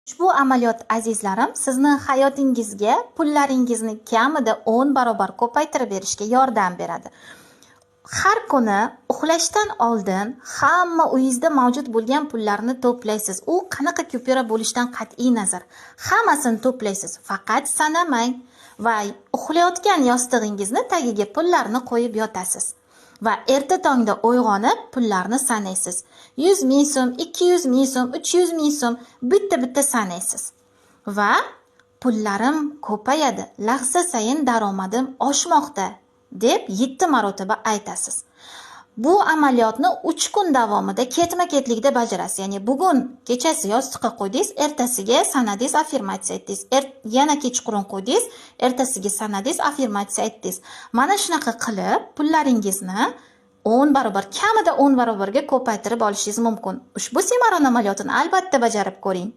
Ushbu amaliyot azizlarim sizni hayotingizga pullaringizni kamida 10 barobar ko'paytirib berishga yordam beradi. Har kuni uxlashdan oldin hamma uyingizda mavjud bo'lgan pullarni to'playsiz. U qanaqa kupyura bo'lishidan qat'iy nazar hammasini to'playsiz, faqat sanamang va uxlayotgan yostig'ingizni tagiga pullarni qo'yib yotasiz. Va erta tongda uyg'onib pullarni sanaysiz. 100 ming so'm, 200 ming so'm, 300 ming so'm bitta sanaysiz. Va pullarim ko'payadi, lahza sayin daromadim oshmoqda deb 7 marotaba aytasiz. Bu amaliyotni 3 kun davomida ketma-ketlikda bajarasiz. Ya'ni bugun kechasi yostiqqa qo'ydingiz, ertasiga sanadingiz, affirmatsiya aytdingiz. Yana kechqurun qo'ydingiz, ertasiga sanadingiz, affirmatsiya aytdingiz. Mana shunaqa qilib pullaringizni 10 barobar, kamida 10 barobarga ko'paytirib olishingiz mumkin. Ushbu Cimarron amaliyotini albatta bajarib ko'ring.